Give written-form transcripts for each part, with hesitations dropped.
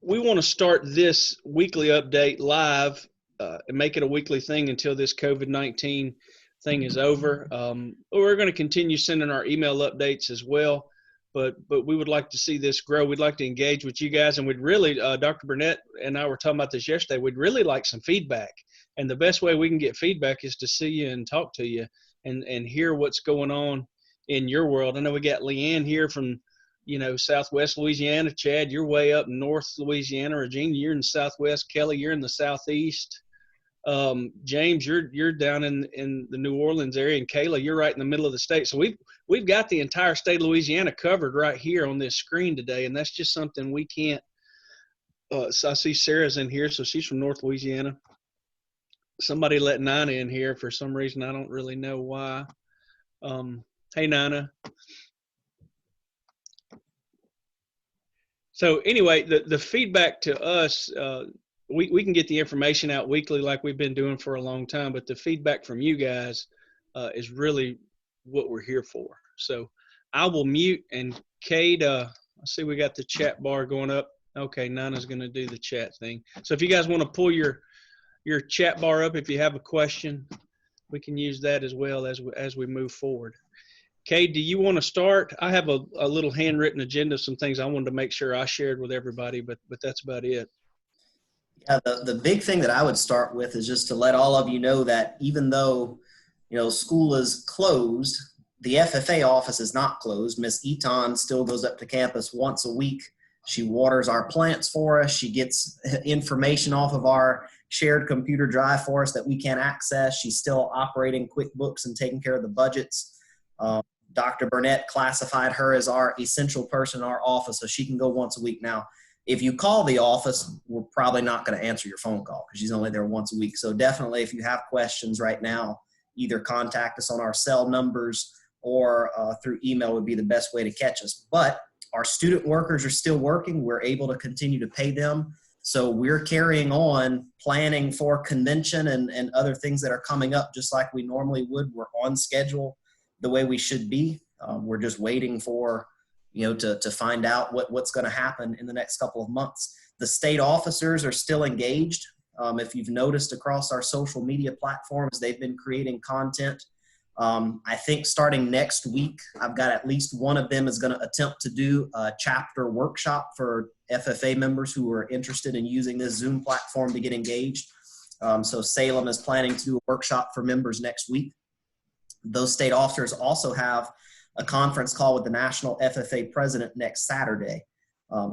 we want to start this weekly update live and make it a weekly thing until this COVID-19 thing is over. We're going to continue sending our email updates as well, but we would like to see this grow. We'd like to engage with you guys, and we'd really, Dr. Burnett and I were talking about this yesterday, we'd really like some feedback. And the best way we can get feedback is to see you and talk to you and hear what's going on in your world. I know we got Leanne here from Southwest Louisiana. Chad, you're way up North Louisiana. Regina, you're in the Southwest. Kelly, you're in the Southeast. James, you're down in the New Orleans area, and Kayla, you're right in the middle of the state. So we've got the entire state of Louisiana covered right here on this screen today, and that's just something we can't. So I see Sarah's in here, so she's from North Louisiana. Somebody let Nina in here for some reason. I don't really know why. Hey, Nina. So anyway, the feedback to us, we can get the information out weekly like we've been doing for a long time, but the feedback from you guys is really what we're here for. So I will mute, and Kate, I see we got the chat bar going up. Okay, Nana's going to do the chat thing. So if you guys want to pull your chat bar up, if you have a question, we can use that as well as we move forward. Kate, do you want to start? I have a little handwritten agenda of some things I wanted to make sure I shared with everybody, but that's about it. Yeah, the big thing that I would start with is just to let all of you know that even though, school is closed, the FFA office is not closed. Miss Eaton still goes up to campus once a week. She waters our plants for us. She gets information off of our shared computer drive for us that we can't access. She's still operating QuickBooks and taking care of the budgets. Dr. Burnett classified her as our essential person in our office, so she can go once a week. Now, if you call the office, we're probably not going to answer your phone call because she's only there once a week. So definitely, if you have questions right now, either contact us on our cell numbers or through email would be the best way to catch us. But our student workers are still working. We're able to continue to pay them. So we're carrying on planning for convention and other things that are coming up just like we normally would. We're on schedule the way we should be. We're just waiting for, to find out what's going to happen in the next couple of months. The state officers are still engaged. If you've noticed across our social media platforms, they've been creating content. I think starting next week, I've got at least one of them is going to attempt to do a chapter workshop for FFA members who are interested in using this Zoom platform to get engaged. So Salem is planning to do a workshop for members next week. Those state officers also have a conference call with the National FFA president next Saturday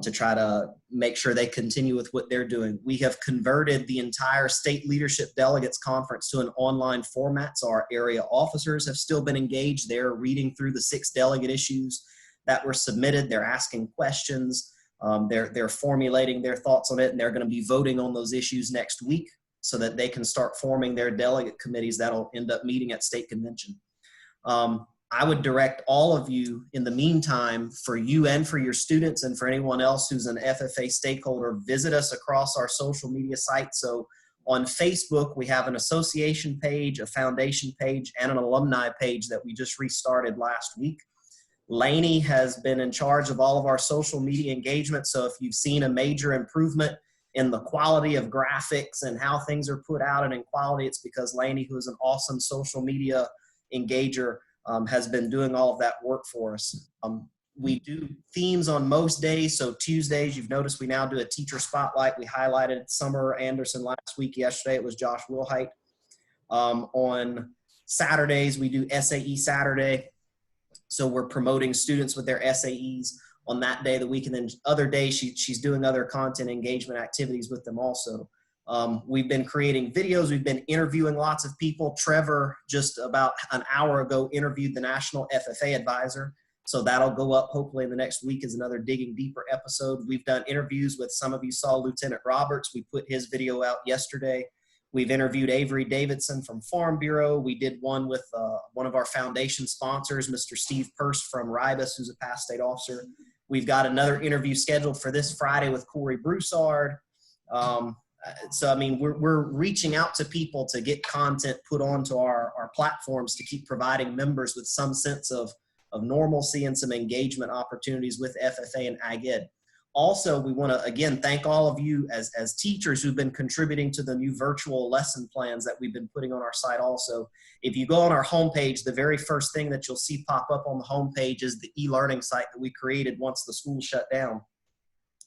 to try to make sure they continue with what they're doing. We have converted the entire state leadership delegates conference to an online format, so our area officers have still been engaged. They're reading through the 6 delegate issues that were submitted. They're asking questions. They're formulating their thoughts on it, and they're going to be voting on those issues next week so that they can start forming their delegate committees that'll end up meeting at state convention. I would direct all of you in the meantime, for you and for your students and for anyone else who's an FFA stakeholder, visit us across our social media sites. So on Facebook, we have an association page, a foundation page, and an alumni page that we just restarted last week. Lainey has been in charge of all of our social media engagement. So if you've seen a major improvement in the quality of graphics and how things are put out and in quality, it's because Lainey, who is an awesome social media engager, has been doing all of that work for us. We do themes on most days. So Tuesdays, you've noticed we now do a teacher spotlight. We highlighted Summer Anderson last week. Yesterday, it was Josh Wilhite. On Saturdays, we do SAE Saturday. So we're promoting students with their SAEs on that day of the week. And then other days, she's doing other content engagement activities with them also. We've been creating videos. We've been interviewing lots of people. Trevor, just about an hour ago, interviewed the National FFA advisor. So that'll go up hopefully in the next week as another Digging Deeper episode. We've done interviews with, some of you saw Lieutenant Roberts. We put his video out yesterday. We've interviewed Avery Davidson from Farm Bureau. We did one with one of our foundation sponsors, Mr. Steve Purse from Ribas, who's a past state officer. We've got another interview scheduled for this Friday with Corey Broussard. So, I mean, we're reaching out to people to get content put onto our platforms to keep providing members with some sense of normalcy and some engagement opportunities with FFA and Ag Ed. Also, we want to, again, thank all of you as teachers who've been contributing to the new virtual lesson plans that we've been putting on our site also. If you go on our homepage, the very first thing that you'll see pop up on the homepage is the e-learning site that we created once the school shut down.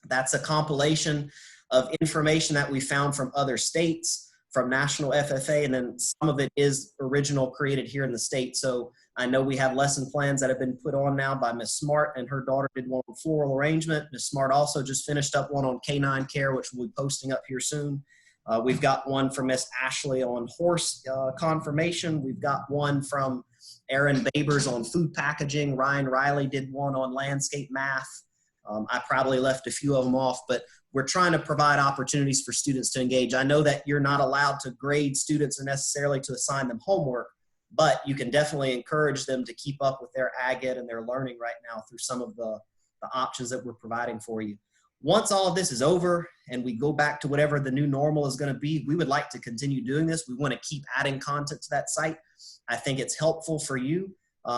That's a compilation of information that we found from other states, from national FFA, and then some of it is original created here in the state. So I know we have lesson plans that have been put on now by Miss Smart, and her daughter did one on floral arrangement. Miss Smart also just finished up one on canine care, which we'll be posting up here soon. We've got one from Miss Ashley on horse conformation. We've got one from Aaron Babers on food packaging. Ryan Riley did one on landscape math. I probably left a few of them off, but we're trying to provide opportunities for students to engage. I know that you're not allowed to grade students or necessarily to assign them homework, but you can definitely encourage them to keep up with their ag ed and their learning right now through some of the options that we're providing for you. Once all of this is over and we go back to whatever the new normal is going to be, we would like to continue doing this. We want to keep adding content to that site. I think it's helpful for you.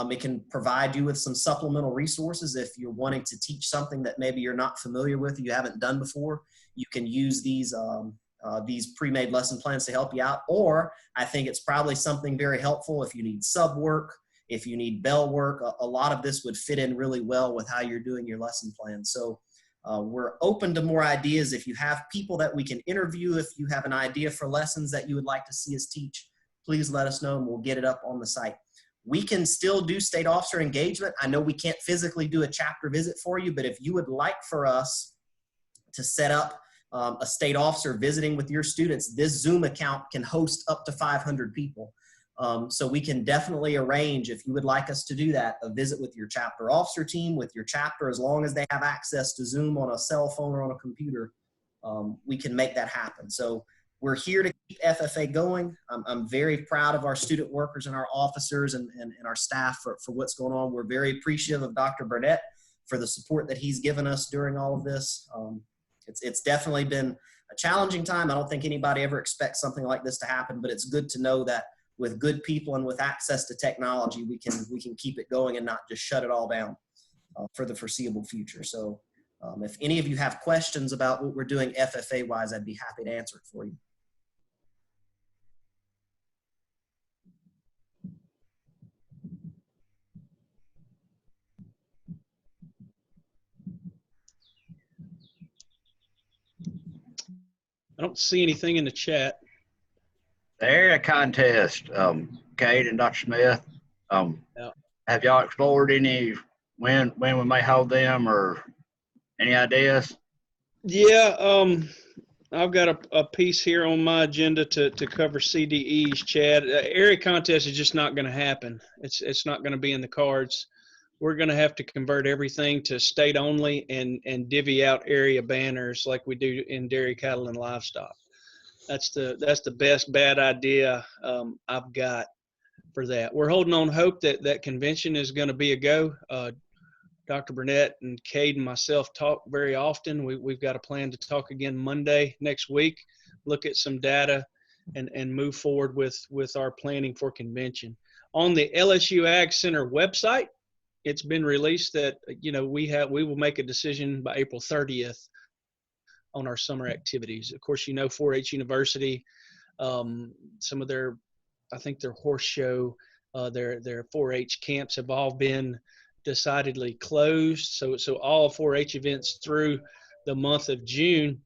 It can provide you with some supplemental resources if you're wanting to teach something that maybe you're not familiar with, you haven't done before. You can use these pre-made lesson plans to help you out. Or I think it's probably something very helpful if you need sub work, if you need bell work. A lot of this would fit in really well with how you're doing your lesson plan. So we're open to more ideas. If you have people that we can interview, if you have an idea for lessons that you would like to see us teach, please let us know and we'll get it up on the site. We can still do state officer engagement. I know we can't physically do a chapter visit for you, but if you would like for us to set up a state officer visiting with your students, this Zoom account can host up to 500 people. So we can definitely arrange, if you would like us to do that, a visit with your chapter officer team, with your chapter, as long as they have access to Zoom on a cell phone or on a computer, we can make that happen. So we're here to keep FFA going. I'm very proud of our student workers and our officers and our staff for what's going on. We're very appreciative of Dr. Burnett for the support that he's given us during all of this. It's definitely been a challenging time. I don't think anybody ever expects something like this to happen, but it's good to know that with good people and with access to technology, we can keep it going and not just shut it all down for the foreseeable future. So if any of you have questions about what we're doing FFA wise, I'd be happy to answer it for you. I don't see anything in the chat. The area contest, Kate and Dr. Smith, Yeah. Have y'all explored any when we may hold them or any ideas? Yeah, I've got a piece here on my agenda to cover CDEs, Chad. Area contest is just not going to happen. It's not going to be in the cards. We're going to have to convert everything to state only and divvy out area banners like we do in dairy, cattle, and livestock. That's the best bad idea I've got for that. We're holding on hope that convention is going to be a go. Dr. Burnett and Cade and myself talk very often. We've got a plan to talk again Monday next week, look at some data and move forward with our planning for convention. On the LSU Ag Center website, it's been released that, we will make a decision by April 30th on our summer activities. Of course, 4-H University, some of their horse show, their 4-H camps have all been decidedly closed. So all 4-H events through the month of June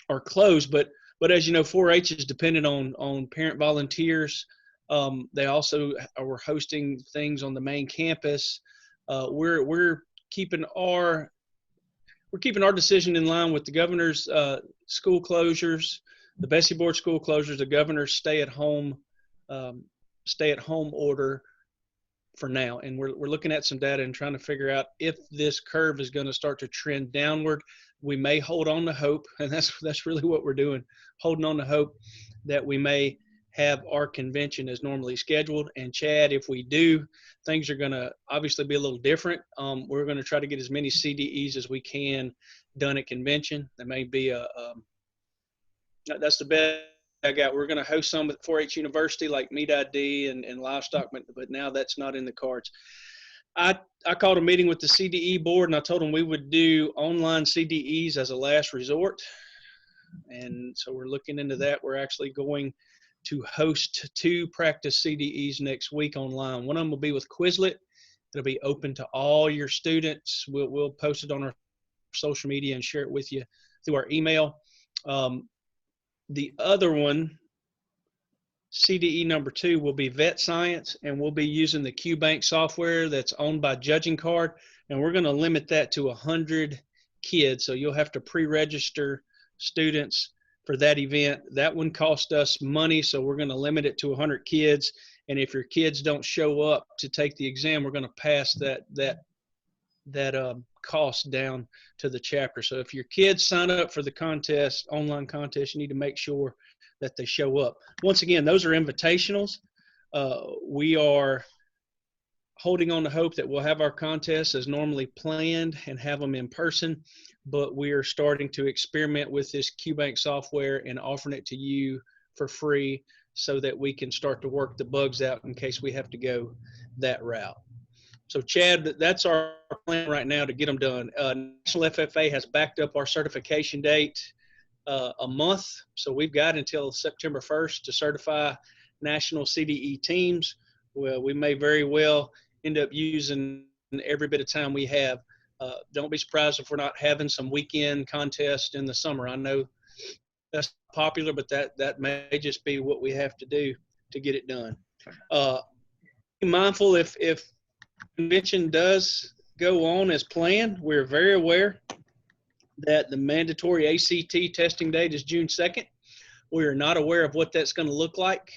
are closed. But as you know, 4-H is dependent on parent volunteers. They also are hosting things on the main campus. We're keeping our decision in line with the governor's school closures, the Bessie Board school closures, the governor's stay at home order for now. And we're looking at some data and trying to figure out if this curve is going to start to trend downward. We may hold on to hope, and that's really what we're doing, holding on to hope that we may have our convention as normally scheduled. And Chad, if we do, things are going to obviously be a little different. We're going to try to get as many CDEs as we can done at convention. There may be that's the best I got. We're going to host some at 4-H University like Meat ID and Livestock, but now that's not in the cards. I called a meeting with the CDE board, and I told them we would do online CDEs as a last resort. And so we're looking into that. We're actually going to host 2 practice CDEs next week online. One of them will be with Quizlet. It'll be open to all your students. We'll post it on our social media and share it with you through our email. The other one, CDE number 2, will be vet science, and we'll be using the QBank software that's owned by Judging Card, and we're going to limit that to 100 kids. So you'll have to pre-register students for that event. That one cost us money, so we're going to limit it to 100 kids. And if your kids don't show up to take the exam, we're going to pass that cost down to the chapter. So if your kids sign up for the contest, online contest, you need to make sure that they show up. Once again, those are invitationals. We are holding on to hope that we'll have our contests as normally planned and have them in person, but we are starting to experiment with this QBank software and offering it to you for free so that we can start to work the bugs out in case we have to go that route. So Chad, that's our plan right now to get them done. National FFA has backed up our certification date a month. So we've got until September 1st to certify national CDE teams. Well, we may very well end up using every bit of time we have. Don't be surprised if we're not having some weekend contests in the summer. I know that's popular, but that may just be what we have to do to get it done. Be mindful if convention does go on as planned. We're very aware that the mandatory ACT testing date is June 2nd. We are not aware of what that's going to look like.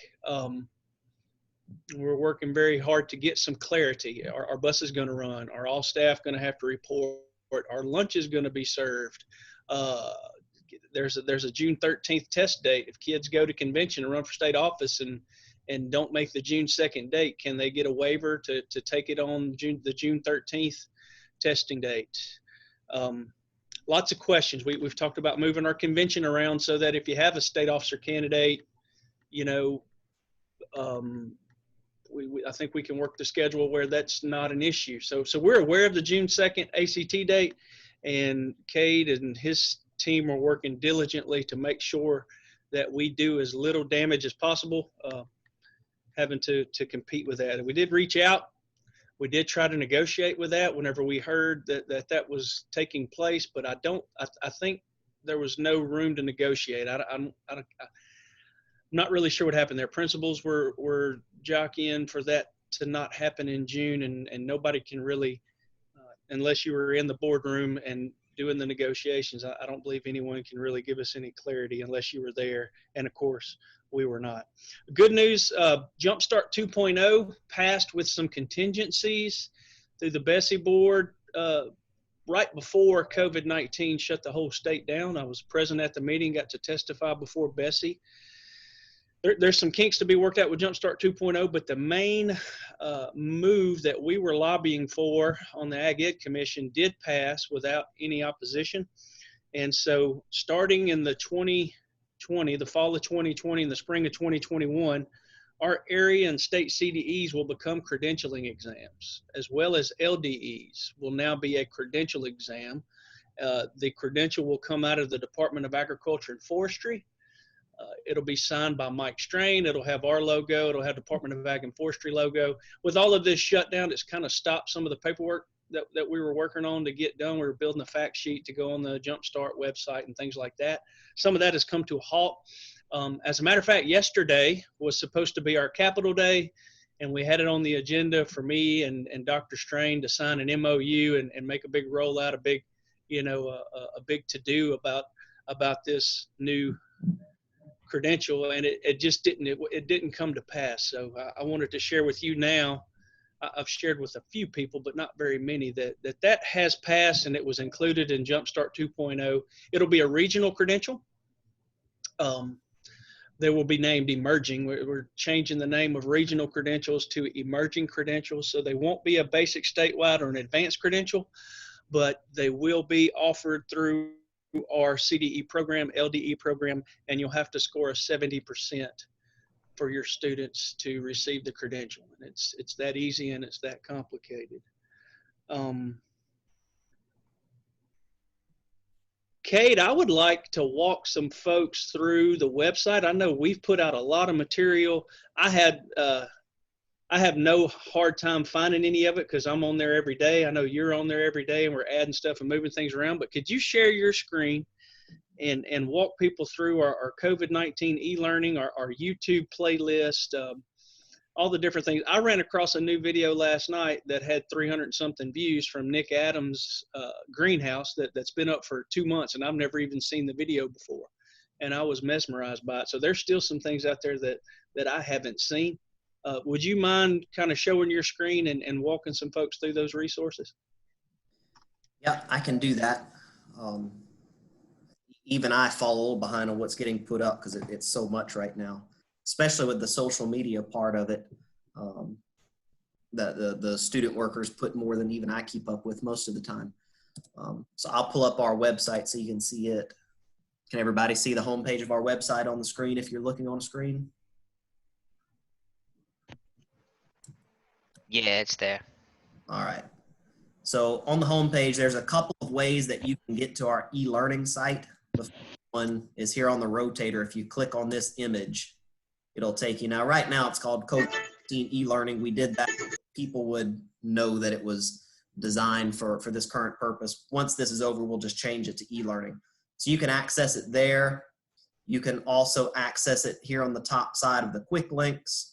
We're working very hard to get some clarity. Our bus is going to run. Are all staff going to have to report? Our lunch is going to be served. There's a June 13th test date. If kids go to convention and run for state office and don't make the June 2nd date, can they get a waiver to take it on the June 13th testing date? Lots of questions. We've talked about moving our convention around so that if you have a state officer candidate, you know, I think we can work the schedule where that's not an issue. So we're aware of the June 2nd ACT date, and Cade and his team are working diligently to make sure that we do as little damage as possible, having to compete with that. And we did reach out. We did try to negotiate with that whenever we heard that was taking place, but I think there was no room to negotiate. I'm not really sure what happened there. Principals were jockeying for that to not happen in June, and nobody can really, unless you were in the boardroom and doing the negotiations, I don't believe anyone can really give us any clarity unless you were there. And of course, we were not. Good news, Jumpstart 2.0 passed with some contingencies through the Bessie board right before COVID-19 shut the whole state down. I was present at the meeting, got to testify before Bessie. There's some kinks to be worked out with Jumpstart 2.0, but the main move that we were lobbying for on the Ag Ed Commission did pass without any opposition. And so starting in the fall of 2020 and the spring of 2021, our area and state CDEs will become credentialing exams, as well as LDEs will now be a credential exam. The credential will come out of the Department of Agriculture and Forestry. It'll be signed by Mike Strain. It'll have our logo. It'll have Department of Ag and Forestry logo. With all of this shutdown, it's kind of stopped some of the paperwork that we were working on to get done. We were building a fact sheet to go on the Jumpstart website and things like that. Some of that has come to a halt. As a matter of fact, yesterday was supposed to be our Capitol Day, and we had it on the agenda for me and Dr. Strain to sign an MOU and make a big rollout, a big to-do about this new credential, and it just didn't come to pass. So I wanted to share with you now. I've shared with a few people, but not very many, that has passed, and it was included in Jumpstart 2.0. It'll be a regional credential. They will be named emerging. We're changing the name of regional credentials to emerging credentials, so they won't be a basic statewide or an advanced credential, but they will be offered through our CDE program, LDE program, and you'll have to score a 70% for your students to receive the credential. And it's that easy and it's that complicated. Kate, I would like to walk some folks through the website. I know we've put out a lot of material. I have no hard time finding any of it because I'm on there every day. I know you're on there every day, and we're adding stuff and moving things around. But could you share your screen and walk people through our COVID-19 e-learning, our YouTube playlist, all the different things? I ran across a new video last night that had 300 something views from Nick Adams' greenhouse that's been up for 2 months, and I've never even seen the video before. And I was mesmerized by it. So there's still some things out there that I haven't seen. Would you mind kind of showing your screen and walking some folks through those resources? Yeah, I can do that. Even I fall a little behind on what's getting put up because it's so much right now, especially with the social media part of it. The student workers put more than even I keep up with most of the time. So I'll pull up our website so you can see it. Can everybody see the homepage of our website on the screen if you're looking on a screen? Yeah, it's there. All right. So on the homepage, there's a couple of ways that you can get to our e-learning site. The first one is here on the rotator. If you click on this image, it'll take you. Now, right now, it's called COVID-19 e-learning. We did that so people would know that it was designed for this current purpose. Once this is over, we'll just change it to e-learning. So you can access it there. You can also access it here on the top side of the quick links.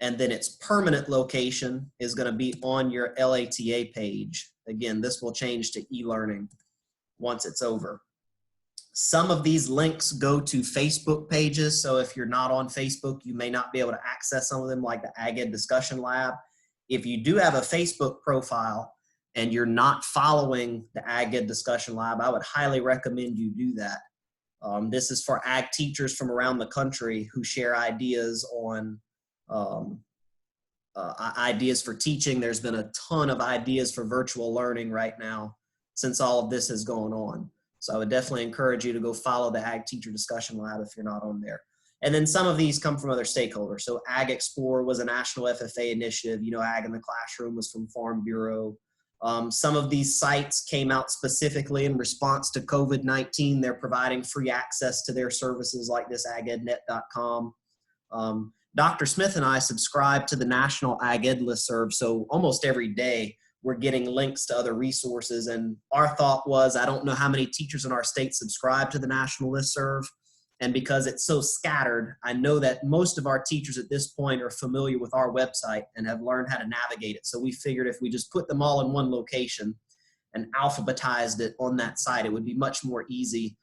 And then its permanent location is going to be on your LATA page. Again, this will change to e-learning once it's over. Some of these links go to Facebook pages. So if you're not on Facebook, you may not be able to access some of them, like the Ag Ed Discussion Lab. If you do have a Facebook profile and you're not following the Ag Ed Discussion Lab, I would highly recommend you do that. This is for ag teachers from around the country who share ideas on ideas for teaching. There's been a ton of ideas for virtual learning right now since all of this has gone on. So I would definitely encourage you to go follow the Ag Teacher Discussion Lab if you're not on there. And then some of these come from other stakeholders. So Ag Explore was a national FFA initiative. You know, Ag in the Classroom was from Farm Bureau. Some of these sites came out specifically in response to COVID-19. They're providing free access to their services like this agednet.com. Dr. Smith and I subscribe to the National Ag Ed listserv, so almost every day we're getting links to other resources. And our thought was, I don't know how many teachers in our state subscribe to the National listserv, and because it's so scattered, I know that most of our teachers at this point are familiar with our website and have learned how to navigate it. So we figured if we just put them all in one location and alphabetized it on that site, it would be much more easy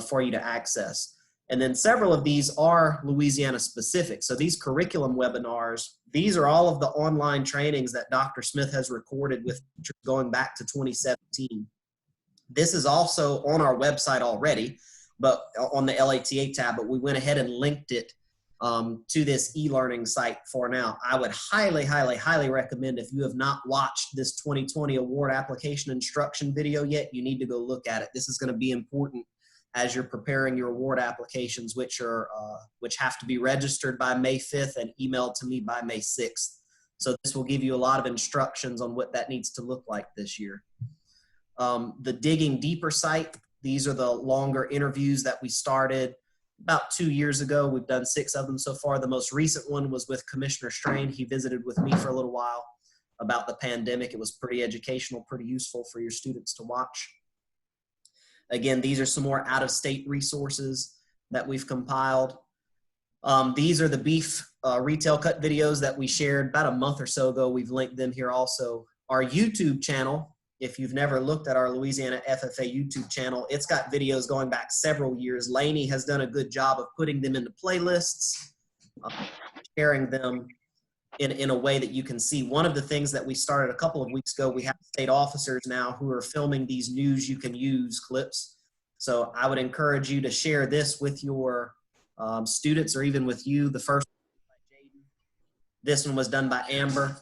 for you to access. And then several of these are Louisiana specific. So these curriculum webinars, these are all of the online trainings that Dr. Smith has recorded with teachers going back to 2017. This is also on our website already, but on the LATA tab, but we went ahead and linked it to this e-learning site for now. I would highly, highly, highly recommend, if you have not watched this 2020 award application instruction video yet, you need to go look at it. This is going to be important as you're preparing your award applications, which have to be registered by May 5th and emailed to me by May 6th. So this will give you a lot of instructions on what that needs to look like this year. The Digging Deeper site, these are the longer interviews that we started about 2 years ago. We've done 6 of them so far. The most recent one was with Commissioner Strain. He visited with me for a little while about the pandemic. It was pretty educational, pretty useful for your students to watch. Again, these are some more out-of-state resources that we've compiled. These are the beef retail cut videos that we shared about a month or so ago. We've linked them here also. Our YouTube channel, if you've never looked at our Louisiana FFA YouTube channel, it's got videos going back several years. Laney has done a good job of putting them into playlists, sharing them in a way that you can see. One of the things that we started a couple of weeks ago, we have state officers now who are filming these news you can use clips. So I would encourage you to share this with your students or even with you. The first one was by Jaden. This one was done by Amber.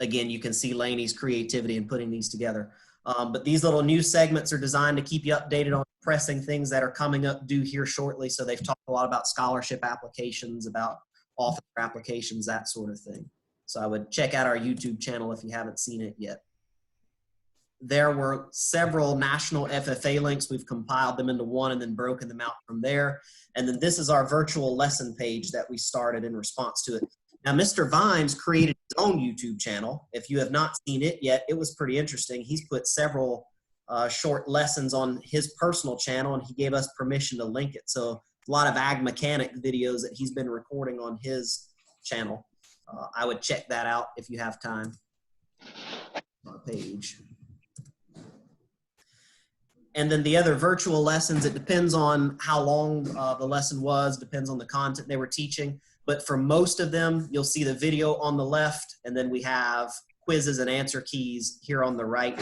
Again, you can see Laney's creativity in putting these together. But these little news segments are designed to keep you updated on pressing things that are coming up due here shortly. So they've talked a lot about scholarship applications, about author applications, that sort of thing. So I would check out our YouTube channel if you haven't seen it yet. There were several national FFA links. We've compiled them into one and then broken them out from there. And then this is our virtual lesson page that we started in response to it. Now, Mr. Vines created his own YouTube channel. If you have not seen it yet, it was pretty interesting. He's put several short lessons on his personal channel, and he gave us permission to link it. So a lot of ag mechanic videos that he's been recording on his channel. I would check that out if you have time. Our page. And then the other virtual lessons, it depends on how long the lesson was, depends on the content they were teaching. But for most of them, you'll see the video on the left, and then we have quizzes and answer keys here on the right.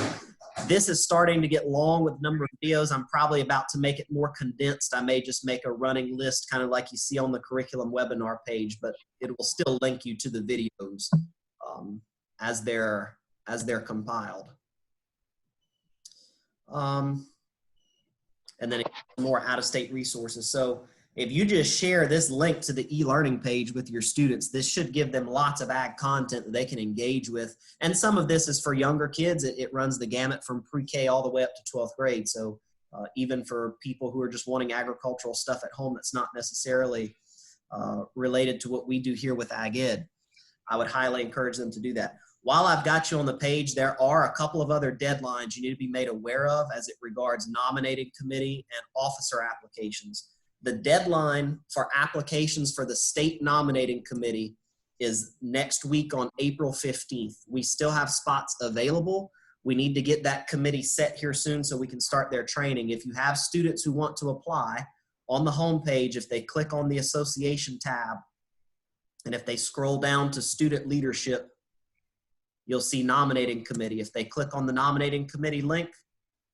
This is starting to get long with number of videos. I'm probably about to make it more condensed. I may just make a running list, kind of like you see on the curriculum webinar page, but it will still link you to the videos as they're compiled. And then more out-of-state resources. So if you just share this link to the e-learning page with your students, this should give them lots of ag content that they can engage with. And some of this is for younger kids. It runs the gamut from pre-K all the way up to 12th grade. So even for people who are just wanting agricultural stuff at home that's not necessarily related to what we do here with Ag Ed, I would highly encourage them to do that. While I've got you on the page, there are a couple of other deadlines you need to be made aware of as it regards nominating committee and officer applications. The deadline for applications for the state nominating committee is next week on April 15th. We still have spots available. We need to get that committee set here soon so we can start their training. If you have students who want to apply, on the homepage, if they click on the association tab, and if they scroll down to student leadership, you'll see nominating committee. If they click on the nominating committee link,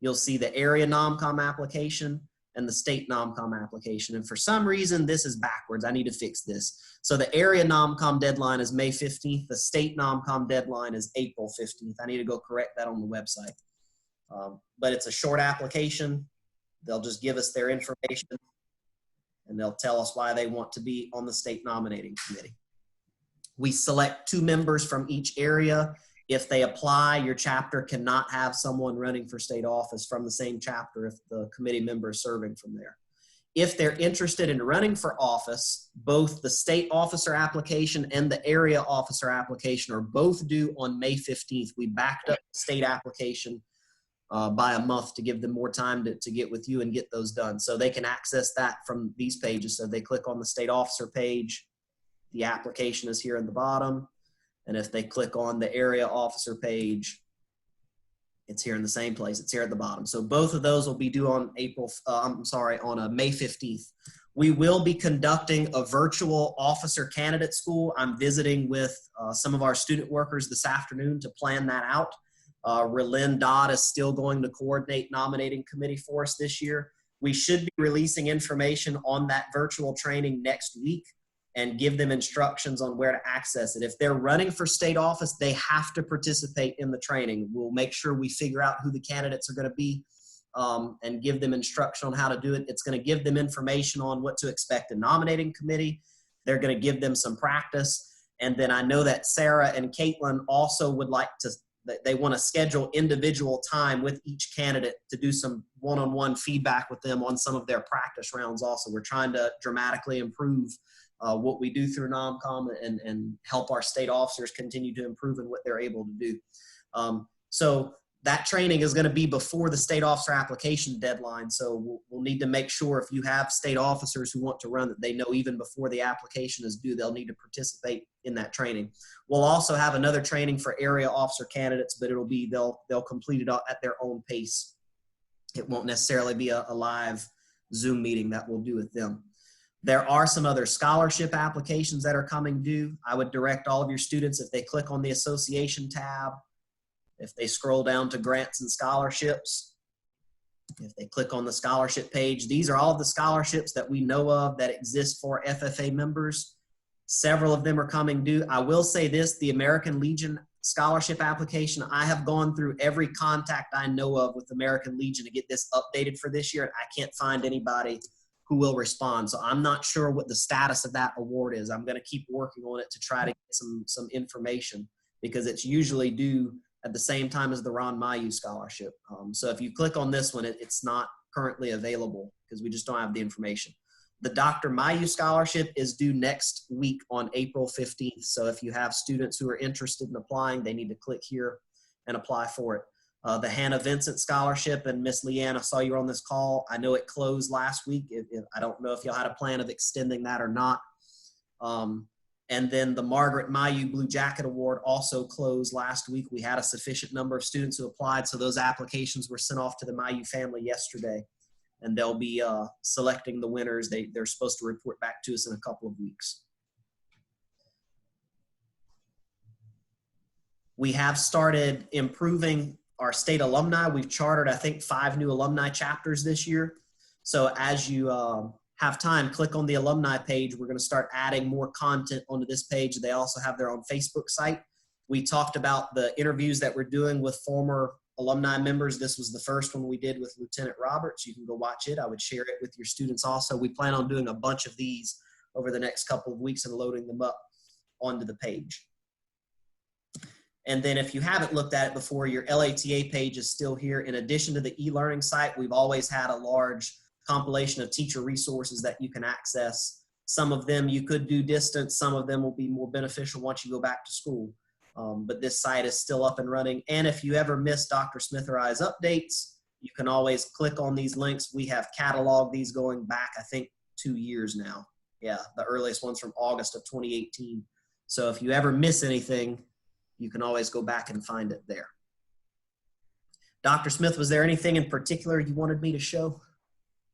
you'll see the area NOMCOM application and the state NOMCOM application. And for some reason, this is backwards. I need to fix this. So the area NOMCOM deadline is May 15th. The state NOMCOM deadline is April 15th. I need to go correct that on the website. But it's a short application. They'll just give us their information and they'll tell us why they want to be on the state nominating committee. We select 2 members from each area. If they apply, your chapter cannot have someone running for state office from the same chapter if the committee member is serving from there. If they're interested in running for office, both the state officer application and the area officer application are both due on May 15th. We backed up the state application by a month to give them more time to get with you and get those done. So they can access that from these pages. So they click on the state officer page, the application is here at the bottom. And if they click on the area officer page, it's here in the same place. It's here at the bottom. So both of those will be due on on May 15th. We will be conducting a virtual officer candidate school. I'm visiting with some of our student workers this afternoon to plan that out. Relyn Dodd is still going to coordinate nominating committee for us this year. We should be releasing information on that virtual training next week and give them instructions on where to access it. If they're running for state office, they have to participate in the training. We'll make sure we figure out who the candidates are going to be and give them instruction on how to do it. It's going to give them information on what to expect in nominating committee. They're going to give them some practice. And then I know that Sarah and Caitlin also would like to, they want to schedule individual time with each candidate to do some one-on-one feedback with them on some of their practice rounds also. We're trying to dramatically improve what we do through NOMCOM and help our state officers continue to improve in what they're able to do. So that training is going to be before the state officer application deadline. So we'll need to make sure if you have state officers who want to run that they know even before the application is due, they'll need to participate in that training. We'll also have another training for area officer candidates, but it'll be, they'll complete it at their own pace. It won't necessarily be a live Zoom meeting that we'll do with them. There are some other scholarship applications that are coming due. I would direct all of your students, if they click on the association tab, if they scroll down to grants and scholarships, if they click on the scholarship page, these are all the scholarships that we know of that exist for FFA members. Several of them are coming due. I will say this, the American Legion scholarship application, I have gone through every contact I know of with American Legion to get this updated for this year. I can't find anybody who will respond. So I'm not sure what the status of that award is. I'm going to keep working on it to try to get some information, because it's usually due at the same time as the Ron Mayu Scholarship. So if you click on this one, it's not currently available because we just don't have the information. The Dr. Mayu Scholarship is due next week on April 15th. So if you have students who are interested in applying, they need to click here and apply for it. The Hannah Vincent Scholarship, and Miss Leanne, I saw you on this call. I know it closed last week. I don't know if y'all had a plan of extending that or not. And then the Margaret Mayu Blue Jacket Award also closed last week. We had a sufficient number of students who applied, so those applications were sent off to the Mayu family yesterday, and they'll be selecting the winners. They're supposed to report back to us in a couple of weeks. We have started improving our state alumni. We've chartered, I think, 5 new alumni chapters this year. So as you have time, click on the alumni page. We're going to start adding more content onto this page. They also have their own Facebook site. We talked about the interviews that we're doing with former alumni members. This was the first one we did with Lieutenant Roberts. You can go watch it. I would share it with your students also. We plan on doing a bunch of these over the next couple of weeks and loading them up onto the page. And then if you haven't looked at it before, your LATA page is still here. In addition to the e-learning site, we've always had a large compilation of teacher resources that you can access. Some of them you could do distance. Some of them will be more beneficial once you go back to school. But this site is still up and running. And if you ever miss Dr. Smith or I's updates, you can always click on these links. We have cataloged these going back, I think, 2 years now. Yeah, the earliest one's from August of 2018. So if you ever miss anything, you can always go back and find it there. Dr. Smith, was there anything in particular you wanted me to show?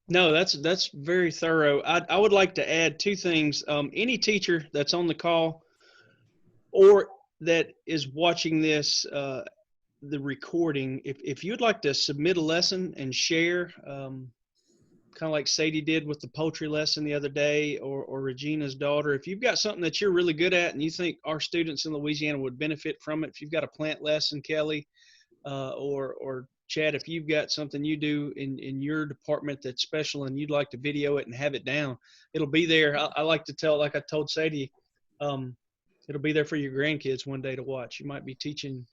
No, that's very thorough. I would like to add 2 things. Any teacher that's on the call or that is watching this, the recording, if you'd like to submit a lesson and share, kind of like Sadie did with the poultry lesson the other day, or Regina's daughter, if you've got something that you're really good at and you think our students in Louisiana would benefit from it, if you've got a plant lesson, Kelly, or Chad, if you've got something you do in your department that's special and you'd like to video it and have it down, it'll be there. I like to tell, like I told Sadie, it'll be there for your grandkids one day to watch. You might be teaching,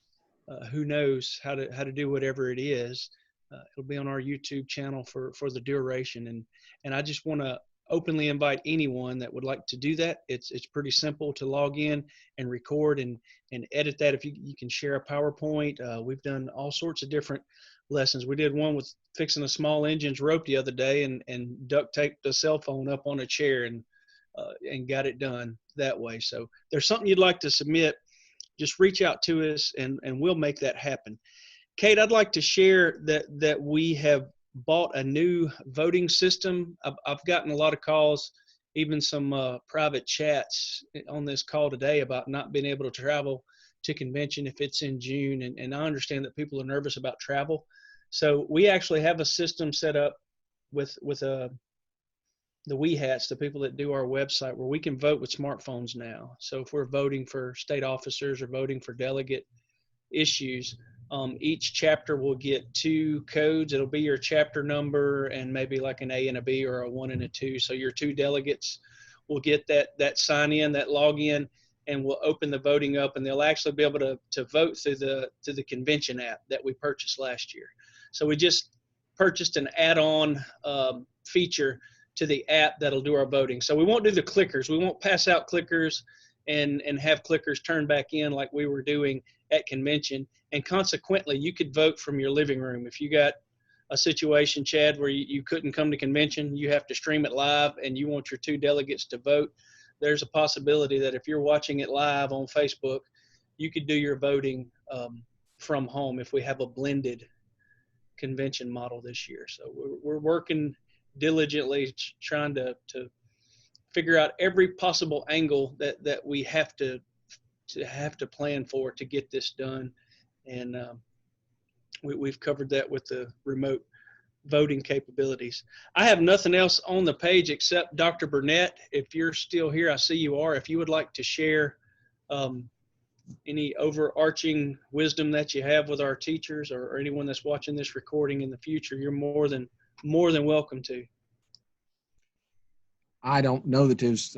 who knows how to do whatever it is. It'll be on our YouTube channel for the duration. And I just want to openly invite anyone that would like to do that. It's pretty simple to log in and record and edit that. If you can share a PowerPoint, we've done all sorts of different lessons. We did one with fixing a small engine's rope the other day and duct taped a cell phone up on a chair and got it done that way. So if there's something you'd like to submit, just reach out to us and we'll make that happen. Kate, I'd like to share that we have bought a new voting system. I've gotten a lot of calls, even some private chats on this call today about not being able to travel to convention if it's in June. And I understand that people are nervous about travel. So we actually have a system set up with the wee hats, the people that do our website, where we can vote with smartphones now. So if we're voting for state officers or voting for delegate issues, each chapter will get 2 codes. It'll be your chapter number and maybe like an A and a B or a 1 and a 2. So your 2 delegates will get that sign in, that login, and we'll open the voting up, and they'll actually be able to vote through the convention app that we purchased last year. So we just purchased an add-on feature to the app that'll do our voting. So we won't do the clickers. We won't pass out clickers and have clickers turn back in like we were doing at convention. And consequently, you could vote from your living room. If you got a situation, Chad, where you couldn't come to convention, you have to stream it live, and you want your 2 delegates to vote, there's a possibility that if you're watching it live on Facebook, you could do your voting from home if we have a blended convention model this year. So we're working diligently trying to figure out every possible angle that we have to plan for to get this done. And we've covered that with the remote voting capabilities. I have nothing else on the page except Dr. Burnett. If you're still here, I see you are. If you would like to share any overarching wisdom that you have with our teachers or anyone that's watching this recording in the future, you're more than welcome to. I don't know that there's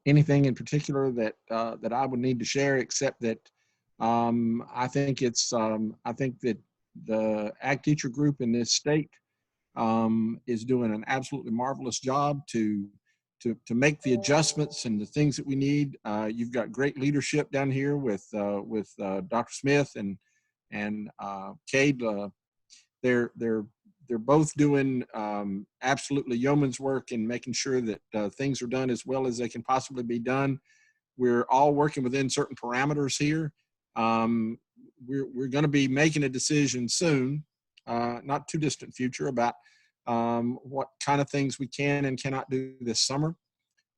anything in particular that that I would need to share, except that I think I think that the ag teacher group in this state is doing an absolutely marvelous job to make the adjustments and the things that we need. You've got great leadership down here with Dr. Smith and Cade. They're they're they're both doing absolutely yeoman's work in making sure that things are done as well as they can possibly be done. We're all working within certain parameters here. We're going to be making a decision soon, not too distant future, about what kind of things we can and cannot do this summer.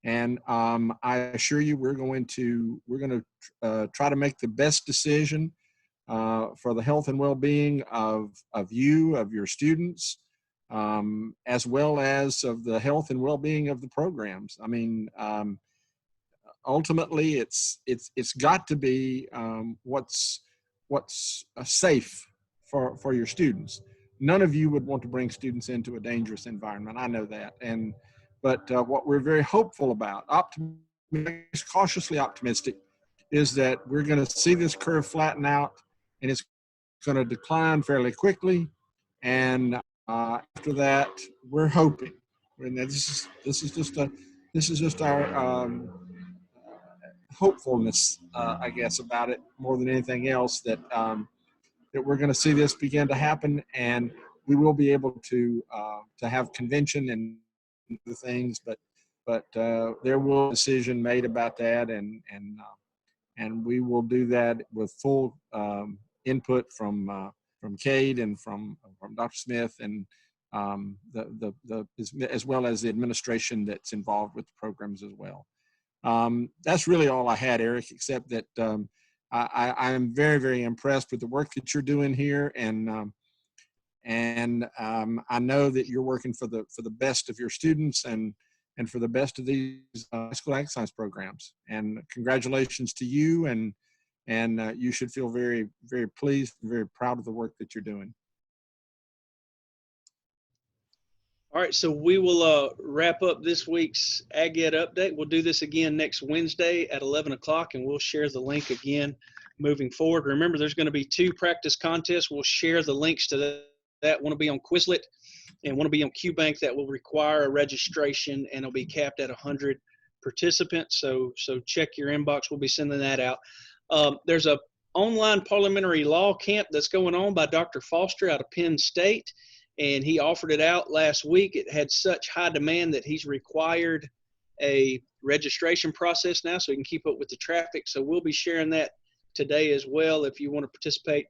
And I assure you, we're going to try to make the best decision for the health and well-being of you, of your students, as well as of the health and well-being of the programs. I mean, ultimately, it's got to be what's safe for your students. None of you would want to bring students into a dangerous environment. I know that, but what we're very hopeful about, cautiously optimistic, is that we're going to see this curve flatten out, and it's going to decline fairly quickly. And after that, we're hoping, and this is just our hopefulness, I guess, about it more than anything else, that that we're going to see this begin to happen, and we will be able to have convention and the things, but there will be a decision made about that, and we will do that with full input from Cade and from Dr. Smith and as well as the administration that's involved with the programs as well. That's really all I had, Eric, except that I am very, very impressed with the work that you're doing here, and I know that you're working for the best of your students and for the best of these high school ag science programs. And congratulations to you, and you should feel very, very pleased and very proud of the work that you're doing. All right, so we will wrap up this week's Ag Ed Update. We'll do this again next Wednesday at 11 o'clock, and we'll share the link again moving forward. Remember, there's going to be 2 practice contests. We'll share the links to that. One will be on Quizlet, and one will be on QBank. That will require a registration, and it'll be capped at 100 participants. So check your inbox. We'll be sending that out. There's a online parliamentary law camp that's going on by Dr. Foster out of Penn State, and he offered it out last week. It had such high demand that he's required a registration process now so he can keep up with the traffic. So we'll be sharing that today as well if you want to participate.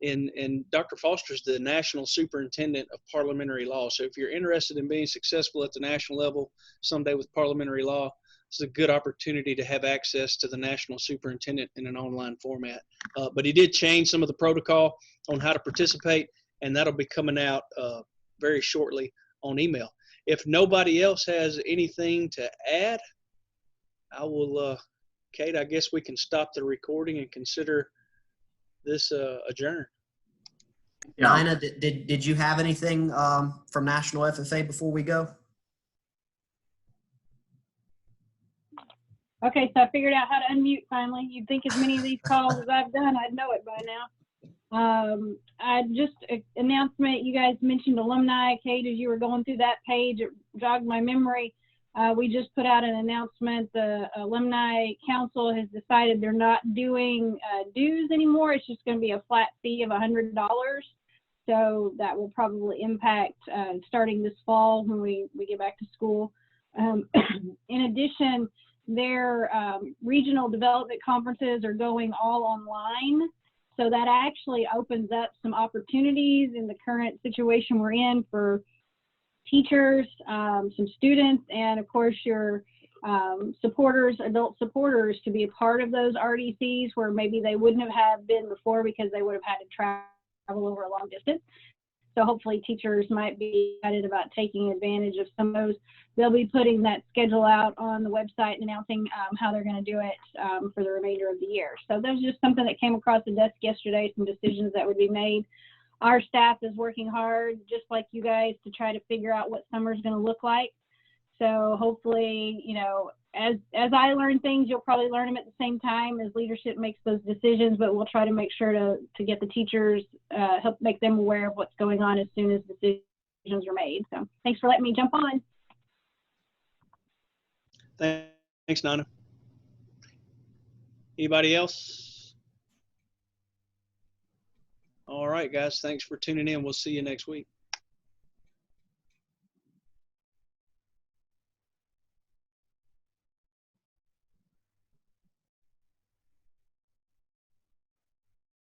And Dr. Foster is the National Superintendent of Parliamentary Law. So if you're interested in being successful at the national level someday with parliamentary law, it's a good opportunity to have access to the National Superintendent in an online format. But he did change some of the protocol on how to participate, and that'll be coming out very shortly on email. If nobody else has anything to add, I will, Kate, I guess we can stop the recording and consider this adjourned. Yeah. Dinah, did you have anything from National FFA before we go? Okay, so I figured out how to unmute finally. You'd think as many of these calls as I've done, I'd know it by now. I just, announcement, you guys mentioned alumni, Kate, as you were going through that page, it jogged my memory. We just put out an announcement. The Alumni Council has decided they're not doing dues anymore. It's just going to be a flat fee of $100. So that will probably impact starting this fall when we get back to school. In addition, their regional development conferences are going all online. So that actually opens up some opportunities in the current situation we're in for teachers, some students, and of course your supporters, adult supporters, to be a part of those RDCs where maybe they wouldn't have been before because they would have had to travel over a long distance. So hopefully teachers might be excited about taking advantage of some of those. They'll be putting that schedule out on the website and announcing how they're going to do it for the remainder of the year. So there's just something that came across the desk yesterday, some decisions that would be made. Our staff is working hard, just like you guys, to try to figure out what summer is going to look like. So hopefully, you know, as I learn things, you'll probably learn them at the same time as leadership makes those decisions, but we'll try to make sure to get the teachers, help make them aware of what's going on as soon as decisions are made. So thanks for letting me jump on. Thanks, Nana. Anybody else? All right, guys. Thanks for tuning in. We'll see you next week.